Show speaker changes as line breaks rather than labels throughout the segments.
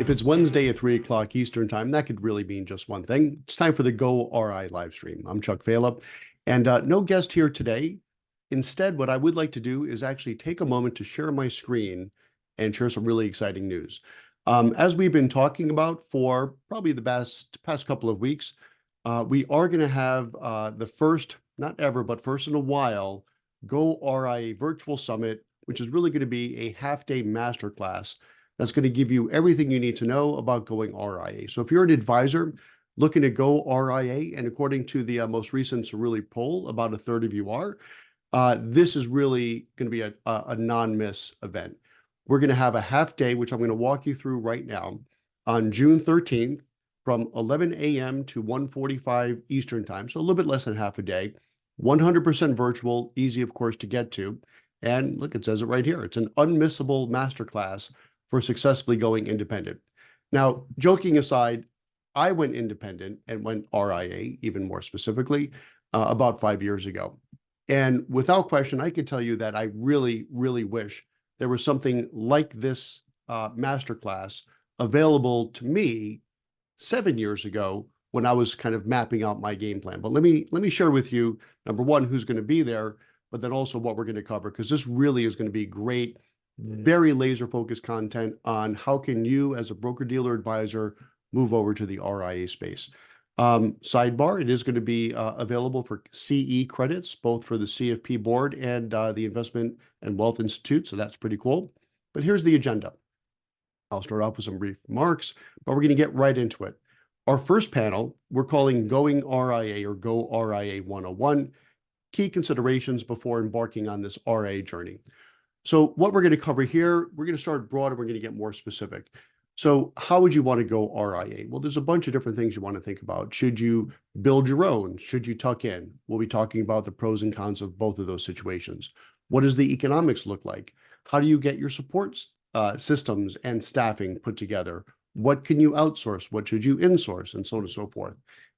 If it's Wednesday at 3 o'clock Eastern time, that could really mean just one thing. It's time for the goRIA live stream. I'm Chuck Failla, and no guest here today. Instead, what I would like to do is actually take a moment to share my screen and share some really exciting news. As we've been talking about for probably the past couple of weeks, we are going to have the first, not ever, but first in a while, goRIA virtual summit, which is really going to be a half-day masterclass that's going to give you everything you need to know about going RIA. So if you're an advisor looking to go RIA, and according to the most recent Cerulli poll, about a third of you are, this is really going to be a non-miss event. We're going to have a half day, which I'm going to walk you through right now, on June 13th from 11 a.m. to 1:45 Eastern time, so a little bit less than half a day, 100% virtual, easy, of course, to get to. And look, it says it right here. It's an unmissable masterclass for successfully going independent. Now, joking aside, I went independent and went RIA, even more specifically, about 5 years ago. And without question, I can tell you that I really, really wish there was something like this masterclass available to me 7 years ago when I was kind of mapping out my game plan. But let me share with you, number one, who's going to be there, but then also what we're going to cover, because this really is going to be great, very laser focused content on how can you as a broker dealer advisor move over to the RIA space. Sidebar, it is going to be available for CE credits, both for the CFP board and the Investment and Wealth Institute. So that's pretty cool. But here's the agenda. I'll start off with some brief remarks, but we're going to get right into it. Our first panel, we're calling Going RIA or Go RIA 101, key considerations before embarking on this RIA journey. So what we're going to cover here, we're going to start broad and we're going to get more specific. So how would you want to go RIA? Well, there's a bunch of different things you want to think about. Should you build your own? Should you tuck in? We'll be talking about the pros and cons of both of those situations. What does the economics look like? How do you get your support systems and staffing put together? What can you outsource? What should you insource? And so on and so forth.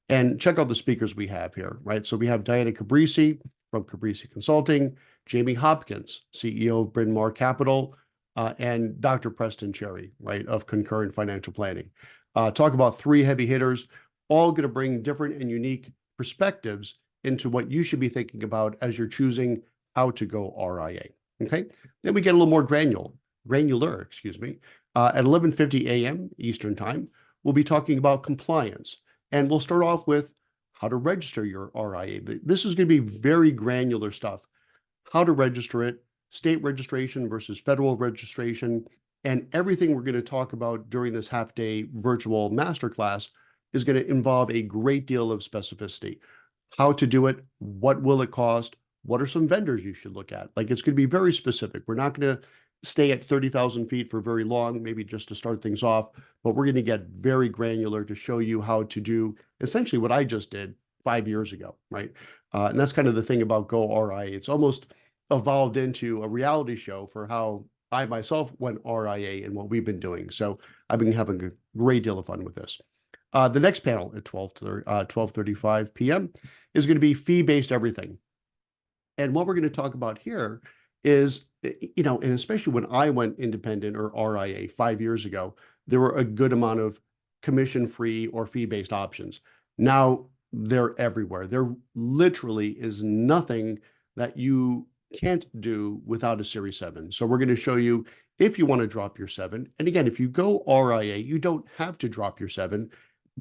And check out the speakers we have here, right? So we have Diana Cabrisi from Cabrisi Consulting, Jamie Hopkins, CEO of Bryn Mawr Capital, and Dr. Preston Cherry, right, of Concurrent Financial Planning. Talk about three heavy hitters, all going to bring different and unique perspectives into what you should be thinking about as you're choosing how to go RIA. Okay, then we get a little more granular, excuse me. At 11:50 a.m. Eastern Time, we'll be talking about compliance, and we'll start off with how to register your RIA. This is going to be very granular stuff. How to register it, state registration versus federal registration, and everything we're going to talk about during this half-day virtual masterclass is going to involve a great deal of specificity. How to do it, what will it cost, what are some vendors you should look at? Like, it's going to be very specific. We're not going to stay at 30,000 feet for very long, maybe just to start things off, but we're going to get very granular to show you how to do essentially what I just did 5 years ago, right? And that's kind of the thing about goRIA. It's almost evolved into a reality show for how I myself went RIA and what we've been doing. So I've been having a great deal of fun with this. The next panel at 12:35 p.m. is going to be fee-based everything. And what we're going to talk about here is, and especially when I went independent or RIA 5 years ago, there were a good amount of commission-free or fee-based options. Now they're everywhere. There literally is nothing that you can't do without a Series 7. So we're going to show you if you want to drop your 7. And again, if you go RIA, you don't have to drop your 7.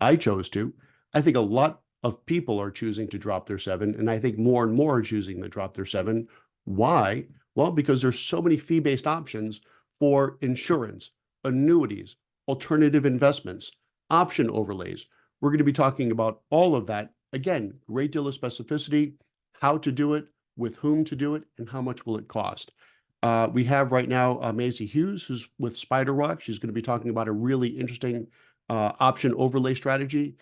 I chose to. I think a lot of people are choosing to drop their 7, and I think more and more are choosing to drop their 7. Why? Well, because there's so many fee-based options for insurance, annuities, alternative investments, option overlays. We're going to be talking about all of that. Again, great deal of specificity, how to do it, with whom to do it, and how much will it cost. We have right now Maisie Hughes, who's with SpiderRock. She's going to be talking about a really interesting option overlay strategy.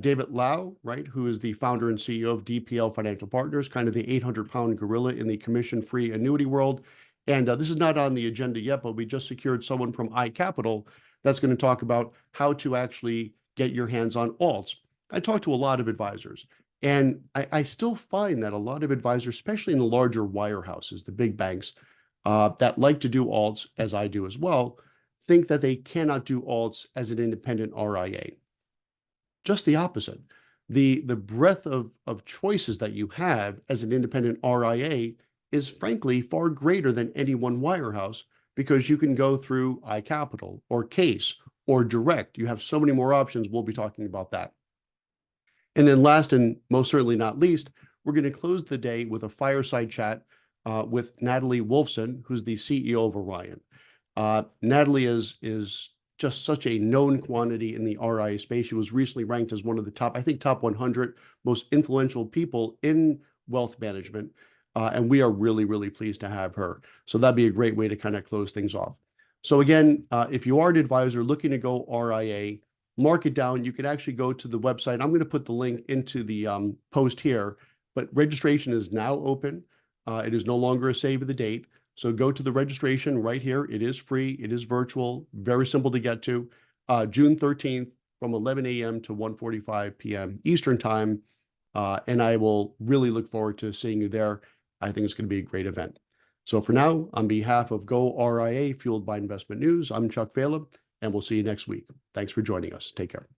David Lau, right, who is the founder and CEO of DPL Financial Partners, kind of the 800-pound gorilla in the commission-free annuity world. And this is not on the agenda yet, but we just secured someone from iCapital that's going to talk about how to actually get your hands on alts. I talked to a lot of advisors, and I still find that a lot of advisors, especially in the larger wirehouses, the big banks, that like to do alts, as I do as well, think that they cannot do alts as an independent RIA. Just the opposite. The breadth of choices that you have as an independent RIA is frankly far greater than any one wirehouse, because you can go through iCapital or Case or Direct. You have so many more options. We'll be talking about that. And then last and most certainly not least, we're going to close the day with a fireside chat with Natalie Wolfson, who's the CEO of Orion. Natalie is just such a known quantity in the RIA space. She was recently ranked as one of the top 100 most influential people in wealth management. And we are really, really pleased to have her. So that'd be a great way to kind of close things off. So again, if you are an advisor looking to go RIA, mark it down. You can actually go to the website. I'm going to put the link into the post here, but registration is now open. It is no longer a save of the date. So go to the registration right here. It is free. It is virtual. Very simple to get to. June 13th from 11 a.m. to 1:45 p.m. Eastern Time. And I will really look forward to seeing you there. I think it's going to be a great event. So for now, on behalf of goRIA, fueled by Investment News, I'm Chuck Failla, and we'll see you next week. Thanks for joining us. Take care.